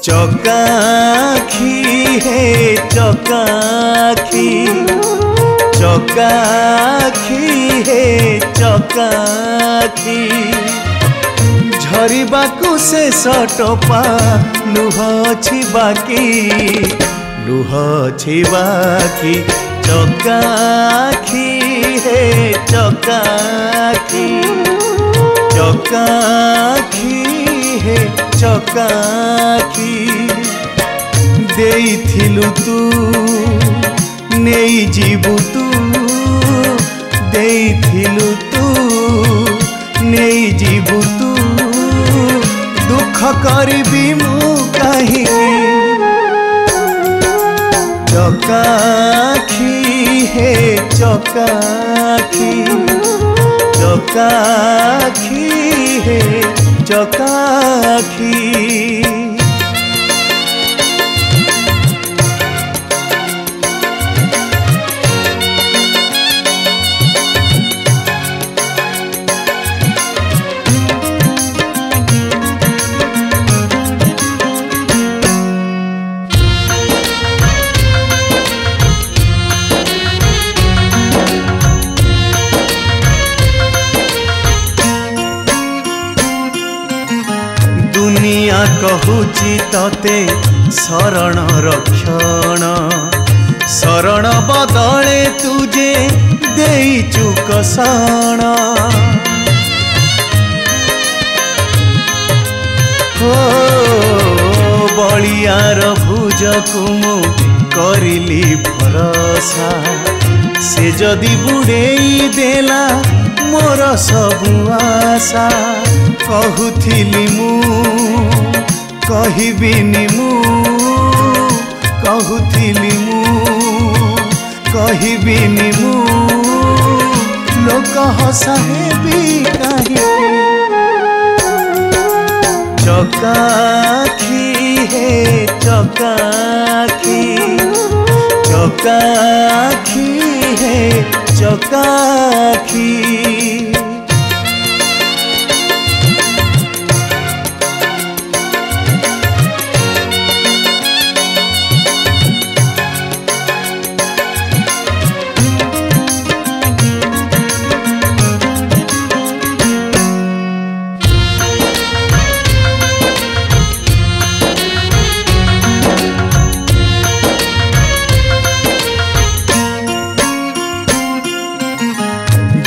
चकाखी हे चकाखी चकाखी हे चकाखी झरिबाकु से सटपा लुह छिबाकी लुह छिबाकी चकाखी हे चकाखी चकाखी हे चकाखी देइथिलु तू नेई जीवु तू देइथिलु तू नेई जीवु तू दुख करिबी मु काहे चकाखी हे चकाखी चकाखी हे चकाखी दुनिया कहूची तते शरण रक्षण शरण बदले तुझे देइचु कषण हो बलियार भुजकु मु करिली भरोसा से जदि बुड़ेई देला मोर सबु आशा कहूथिली मु कहिबिनी मु कहूथिली मु कहिबिनी मु लोक हसाहेबी काहे चकाखी हे चकाखी चकाखी हे चकाखी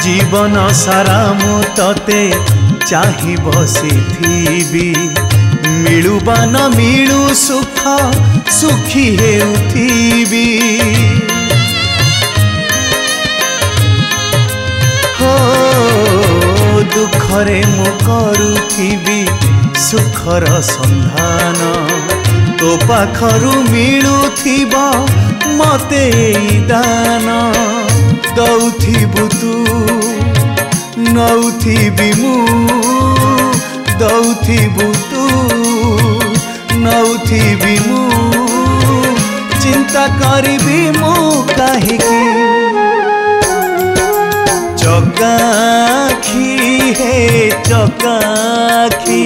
जीवन सारा मु तते चाहि बसिथिबी मिलू बा न मिलू सुख सुखी हेउथिबी हो दुखरे मु करुथिबी सुखर संधान तो पाखरु मिलुथिबा मते दान दौथिबु तू नौथिबी मु दौथिबु तू नौथिबी मु चिंता करिबी मु काहेकि चकाखी हे चकाखी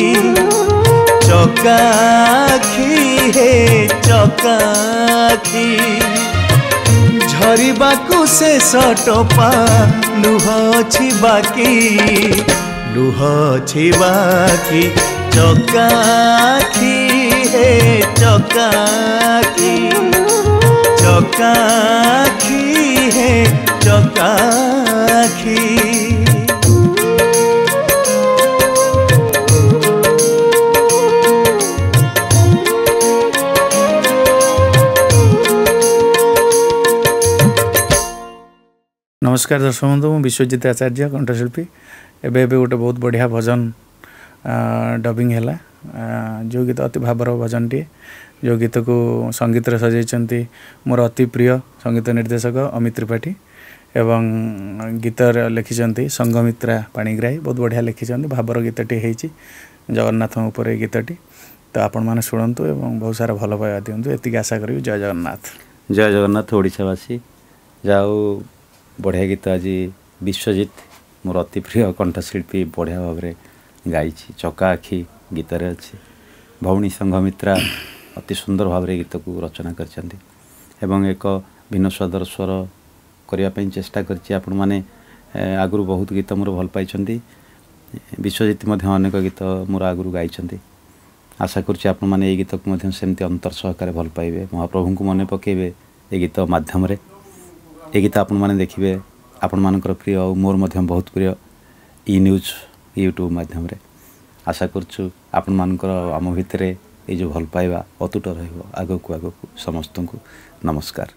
चकाखी हे चकाखी झरिबाकु से सटपा लुह छिबाकी लुह छिबाकी चकाखी हे चकाखी चकाखी हे चकाखी नमस्कार दर्शक बंधु मु विश्वजित आचार्य कंठशिल्पी एबे गोटे बहुत बढ़िया भजन डबिंग है जो गीत अति भावर भजन टी जो गीत को संगीत सजाई मोर अति प्रिय संगीत निर्देशक अमित त्रिपाठी एवं गीत लिखिं संघमित्रा पाणिग्राही बहुत बढ़िया लिखिं भावर गीतटी होती जगन्नाथ उपर गीतटी तो आपण मैंने शुणु एवं बहुत सारा भल पाइबा दिंतु एति आशा करी। जय जगन्नाथ ओडिशावासी जाओ बढ़िया गीत आज विश्वजित मोर अति प्रिय कंठशिल्पी बढ़िया भाव में गाई चकाखी गीत अच्छी भौणी संघमित्रा अति सुंदर भाव में गीत को रचना करछंती एवं एक भिन्न स्वादर स्वर करने चेष्टा करछि। आपण माने आगुरु बहुत गीत मोर भल पाइछंती। विश्वजित अनेक गीत मोर आगुरु गाइछंती। आशा करुच्ची आपण मैंने ये गीत को सेमती अंतर सहकार भल पाइबे, महाप्रभु को मन पकेबे ये गीत माध्यम रे। ये गीत आपण मैंने देखिए आपण मानकर प्रिय और मोर बहुत प्रिय ई न्यूज यूट्यूब माध्यम रे। आशा करुचु आपण मानकर आम भितर ये जो भल पाइबा अतुट रहिबो आगो को समस्त को नमस्कार।